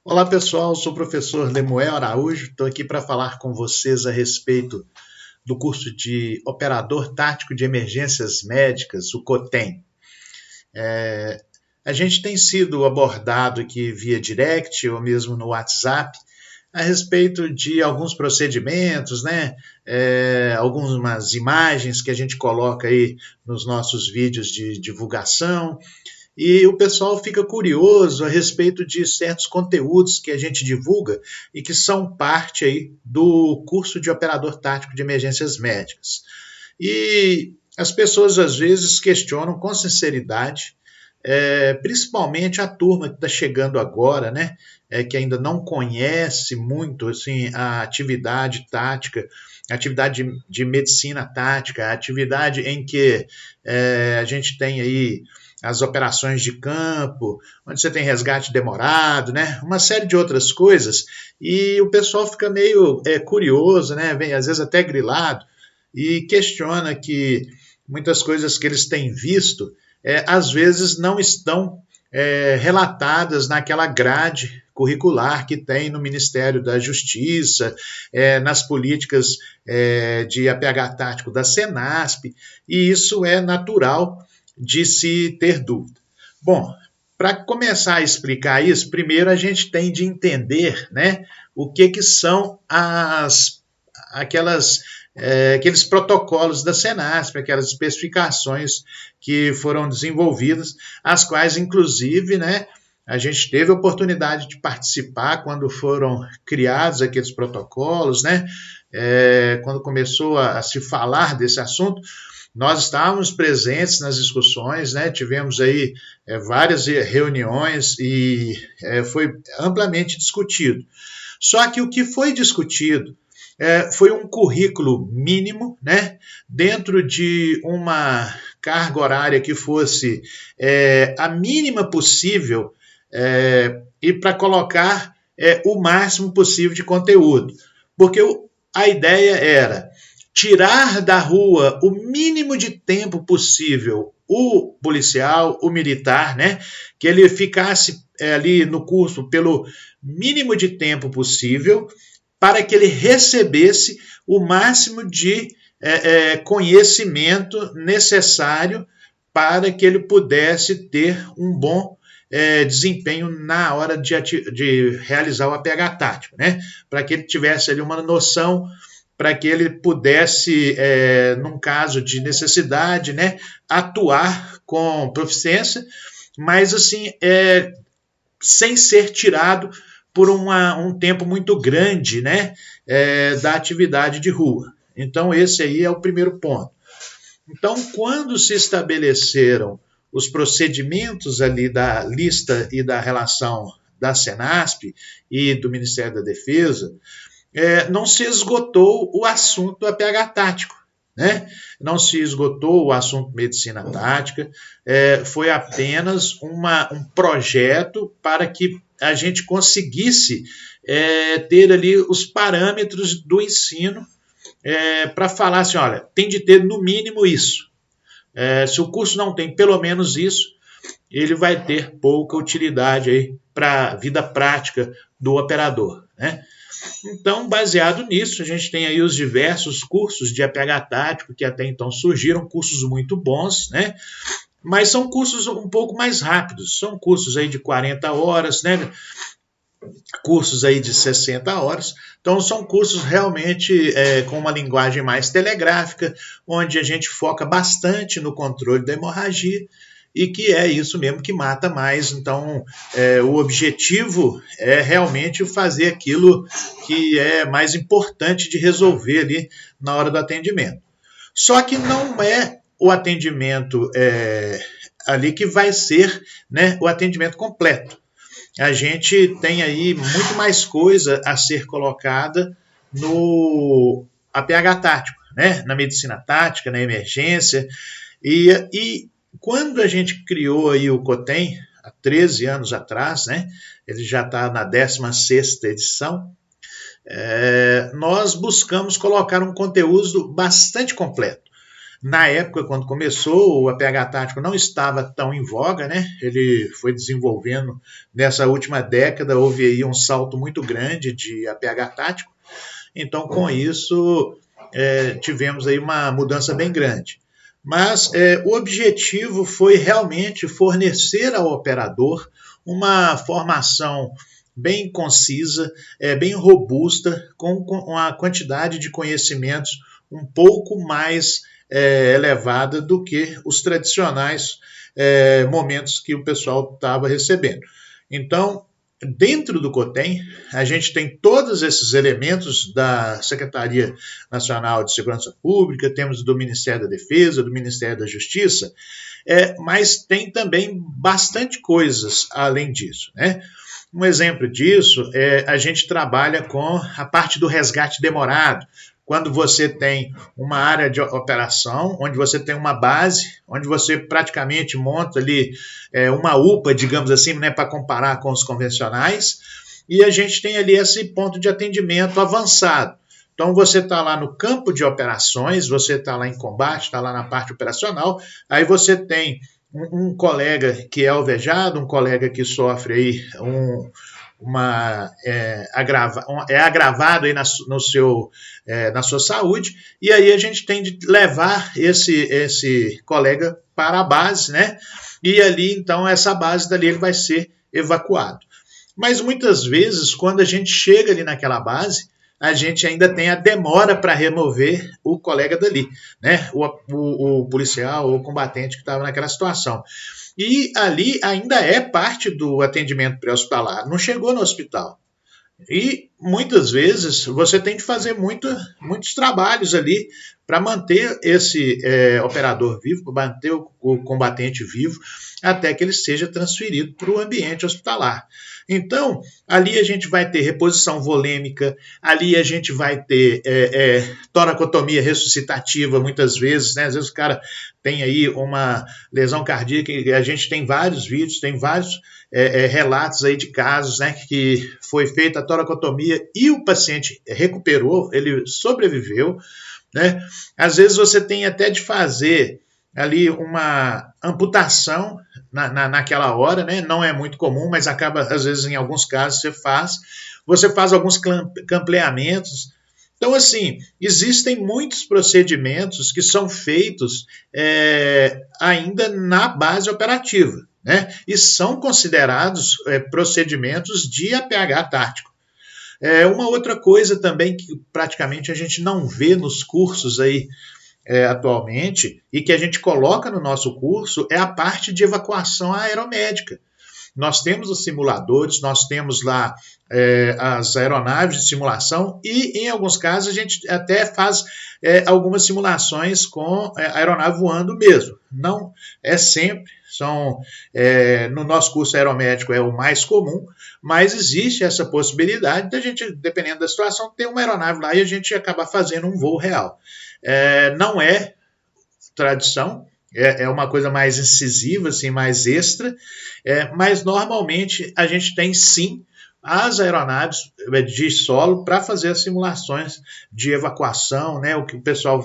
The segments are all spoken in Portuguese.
Olá pessoal, sou o professor Lemuel Araújo, estou aqui para falar com vocês a respeito do curso de Operador Tático de Emergências Médicas, o COTEM. A gente tem sido abordado aqui via direct ou mesmo no WhatsApp a respeito de alguns procedimentos, né? Algumas imagens que a gente coloca aí nos nossos vídeos de divulgação. E o pessoal fica curioso a respeito de certos conteúdos que a gente divulga e que são parte aí do curso de operador tático de emergências médicas. E as pessoas às vezes questionam com sinceridade, principalmente a turma que está chegando agora, né? Que ainda não conhece muito assim, a atividade tática, a atividade de medicina tática, a atividade em que a gente tem aí as operações de campo, onde você tem resgate demorado, né? Uma série de outras coisas, e o pessoal fica meio curioso, né? Vem às vezes até grilado, e questiona que muitas coisas que eles têm visto, às vezes não estão relatadas naquela grade curricular que tem no Ministério da Justiça, nas políticas de APH tático da Senasp, e isso é natural de se ter dúvida. Bom, para começar a explicar isso, primeiro a gente tem de entender, né, o que são aqueles protocolos da Senasp, aquelas especificações que foram desenvolvidas, as quais, inclusive, né, a gente teve a oportunidade de participar quando foram criados aqueles protocolos, né, quando começou a se falar desse assunto. Nós estávamos presentes nas discussões, né? Tivemos aí várias reuniões e foi amplamente discutido. Só que o que foi discutido foi um currículo mínimo, né? Dentro de uma carga horária que fosse a mínima possível e para colocar o máximo possível de conteúdo. Porque a ideia era tirar da rua o mínimo de tempo possível o policial, o militar, né? Que ele ficasse ali no curso pelo mínimo de tempo possível para que ele recebesse o máximo de conhecimento necessário para que ele pudesse ter um bom desempenho na hora de realizar o APH tático, né? Para que ele tivesse ali uma noção, para que ele pudesse, num caso de necessidade, né, atuar com proficiência, mas assim, sem ser tirado por um tempo muito grande, né, da atividade de rua. Então, esse aí é o primeiro ponto. Então, quando se estabeleceram os procedimentos ali da lista e da relação da Senasp e do Ministério da Defesa, não se esgotou o assunto APH tático, né? Não se esgotou o assunto medicina tática, foi apenas um projeto para que a gente conseguisse ter ali os parâmetros do ensino para falar assim, olha, tem de ter no mínimo isso. Se o curso não tem pelo menos isso, ele vai ter pouca utilidade aí para a vida prática do operador, né? Então, baseado nisso, a gente tem aí os diversos cursos de APH tático que até então surgiram, cursos muito bons, né? Mas são cursos um pouco mais rápidos, são cursos aí de 40 horas, né? Cursos aí de 60 horas, então são cursos realmente com uma linguagem mais telegráfica, onde a gente foca bastante no controle da hemorragia, e que é isso mesmo que mata mais. Então, o objetivo é realmente fazer aquilo que é mais importante de resolver ali na hora do atendimento. Só que não é o atendimento ali que vai ser, né, o atendimento completo. A gente tem aí muito mais coisa a ser colocada no APH tático, né, na medicina tática, na emergência, e quando a gente criou aí o COTEM, há 13 anos atrás, né, ele já está na 16ª edição, nós buscamos colocar um conteúdo bastante completo. Na época, quando começou, o APH tático não estava tão em voga, né? Ele foi desenvolvendo nessa última década, houve aí um salto muito grande de APH tático. Então, com isso, tivemos aí uma mudança bem grande. Mas o objetivo foi realmente fornecer ao operador uma formação bem concisa, bem robusta, com uma quantidade de conhecimentos um pouco mais elevada do que os tradicionais momentos que o pessoal estava recebendo. Então, dentro do COTEM, a gente tem todos esses elementos da Secretaria Nacional de Segurança Pública, temos do Ministério da Defesa, do Ministério da Justiça, mas tem também bastante coisas além disso, né? Um exemplo disso a gente trabalha com a parte do resgate demorado, quando você tem uma área de operação, onde você tem uma base, onde você praticamente monta ali uma UPA, digamos assim, né, para comparar com os convencionais, e a gente tem ali esse ponto de atendimento avançado. Então, você está lá no campo de operações, você está lá em combate, está lá na parte operacional, aí você tem um colega que é alvejado, um colega que sofre aí agravado aí na sua saúde, e aí a gente tem de levar esse colega para a base, né? E ali, então, essa base dali ele vai ser evacuado. Mas muitas vezes, quando a gente chega ali naquela base, a gente ainda tem a demora para remover o colega dali, né? O policial ou o combatente que estava naquela situação. E ali ainda é parte do atendimento pré-hospitalar, não chegou no hospital. E muitas vezes você tem de fazer muitos trabalhos ali para manter esse operador vivo, para manter o combatente vivo, até que ele seja transferido para o ambiente hospitalar. Então, ali a gente vai ter reposição volêmica, ali a gente vai ter toracotomia ressuscitativa, muitas vezes, né? Às vezes o cara tem aí uma lesão cardíaca, e a gente tem vários vídeos, tem vários relatos aí de casos, né, que foi feita a toracotomia e o paciente recuperou, ele sobreviveu, né? Às vezes você tem até de fazer ali uma amputação naquela hora, né? Não é muito comum, mas acaba, às vezes, em alguns casos, você faz alguns clampleamentos. Então, assim, existem muitos procedimentos que são feitos ainda na base operativa, né? E são considerados procedimentos de APH tático. Uma outra coisa também que praticamente a gente não vê nos cursos aí atualmente e que a gente coloca no nosso curso é a parte de evacuação aeromédica. Nós temos os simuladores, nós temos lá as aeronaves de simulação e, em alguns casos, a gente até faz algumas simulações com a aeronave voando mesmo. Não é sempre, no nosso curso aeromédico é o mais comum, mas existe essa possibilidade da gente, dependendo da situação, ter uma aeronave lá e a gente acabar fazendo um voo real. Não é tradição, é uma coisa mais incisiva, assim, mais extra, mas normalmente a gente tem sim as aeronaves de solo para fazer as simulações de evacuação, né? O que o pessoal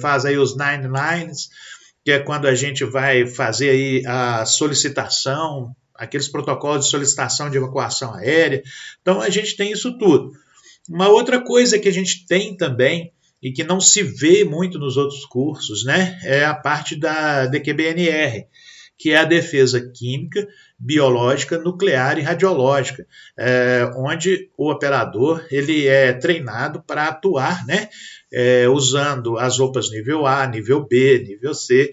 faz aí, os 9 lines, que é quando a gente vai fazer aí a solicitação, aqueles protocolos de solicitação de evacuação aérea. Então a gente tem isso tudo. Uma outra coisa que a gente tem também e que não se vê muito nos outros cursos, né, é a parte da DQBNR, que é a defesa química, biológica, nuclear e radiológica, onde o operador ele é treinado para atuar, né, usando as roupas nível A, nível B, nível C.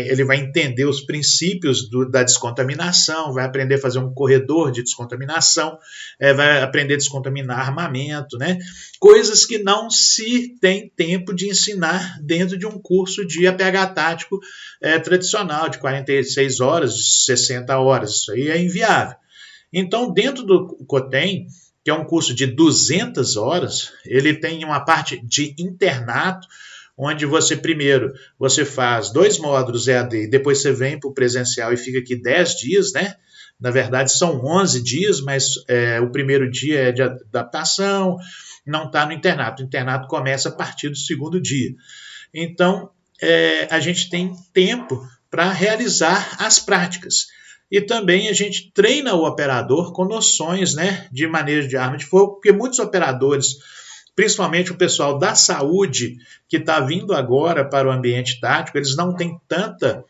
Ele vai entender os princípios da descontaminação, vai aprender a fazer um corredor de descontaminação, vai aprender a descontaminar armamento, né? Coisas que não se tem tempo de ensinar dentro de um curso de APH tático tradicional, de 46 horas, de 60 horas, isso aí é inviável. Então, dentro do COTEM, que é um curso de 200 horas, ele tem uma parte de internato, onde você faz 2 módulos EAD e depois você vem para o presencial e fica aqui 10 dias, né? Na verdade são 11 dias, mas o primeiro dia é de adaptação, não está no internato. O internato começa a partir do segundo dia. Então, a gente tem tempo para realizar as práticas. E também a gente treina o operador com noções, né, de manejo de arma de fogo, porque muitos operadores, principalmente o pessoal da saúde, que está vindo agora para o ambiente tático, eles não têm tanta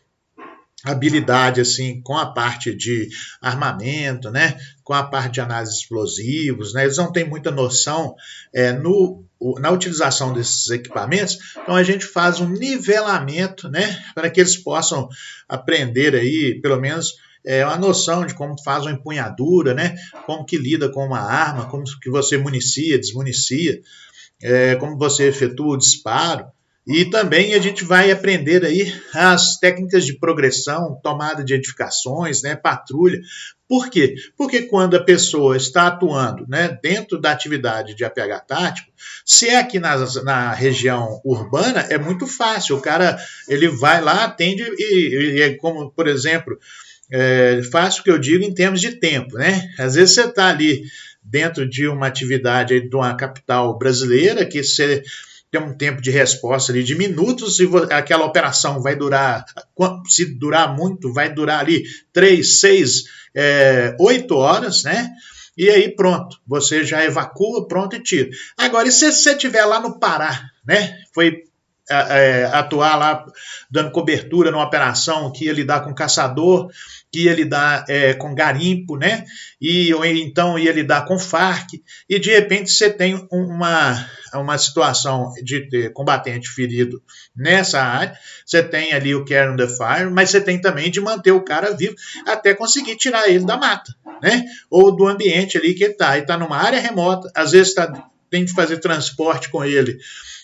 habilidade assim com a parte de armamento, né, com a parte de análise de explosivos, né, eles não têm muita noção na utilização desses equipamentos. Então a gente faz um nivelamento, né, para que eles possam aprender aí, pelo menos uma noção de como faz uma empunhadura, né, como que lida com uma arma, como que você municia, desmunicia, como você efetua o disparo. E também a gente vai aprender aí as técnicas de progressão, tomada de edificações, né, patrulha. Por quê? Porque quando a pessoa está atuando, né, dentro da atividade de APH tático, se é aqui na região urbana, é muito fácil. O cara ele vai lá, atende e como, por exemplo, fácil que eu digo em termos de tempo, né? Às vezes você está ali dentro de uma atividade aí de uma capital brasileira que você tem um tempo de resposta ali de minutos, e aquela operação vai durar, se durar muito, vai durar ali 3, 6, 8 horas, né? E aí pronto, você já evacua, pronto e tira. Agora, e se você estiver lá no Pará, né? Foi atuar lá dando cobertura numa operação que ia lidar com caçador, que ia lidar com garimpo, né? Ou então ia lidar com Farc, e de repente você tem uma situação de ter combatente ferido nessa área, você tem ali o care on the fire, mas você tem também de manter o cara vivo até conseguir tirar ele da mata, né? Ou do ambiente ali que ele está numa área remota, às vezes tem de fazer transporte com ele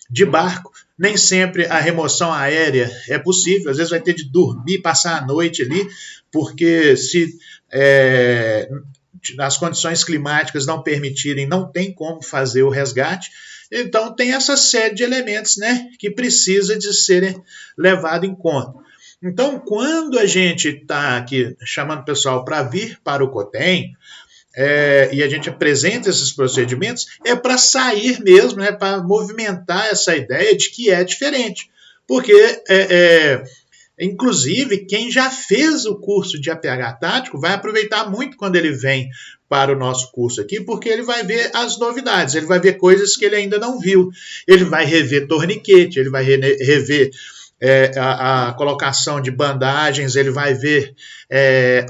de barco, nem sempre a remoção aérea é possível, às vezes vai ter de dormir, passar a noite ali, porque se as condições climáticas não permitirem, não tem como fazer o resgate. Então tem essa série de elementos, né, que precisa de serem levados em conta. Então, quando a gente está aqui chamando o pessoal para vir para o COTEM, e a gente apresenta esses procedimentos, é para sair mesmo, né, para movimentar essa ideia de que é diferente. Porque, inclusive, quem já fez o curso de APH tático vai aproveitar muito quando ele vem para o nosso curso aqui, porque ele vai ver as novidades, ele vai ver coisas que ele ainda não viu, ele vai rever torniquete, ele vai rever a colocação de bandagens, ele vai ver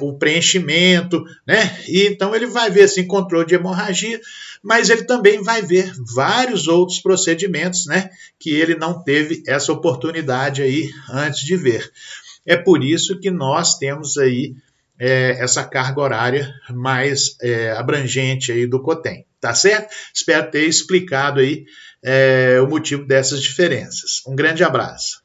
o preenchimento, né? E então ele vai ver assim, controle de hemorragia, mas ele também vai ver vários outros procedimentos, né, que ele não teve essa oportunidade aí antes de ver. É por isso que nós temos aí essa carga horária mais abrangente aí do COTEM, tá certo? Espero ter explicado aí o motivo dessas diferenças. Um grande abraço.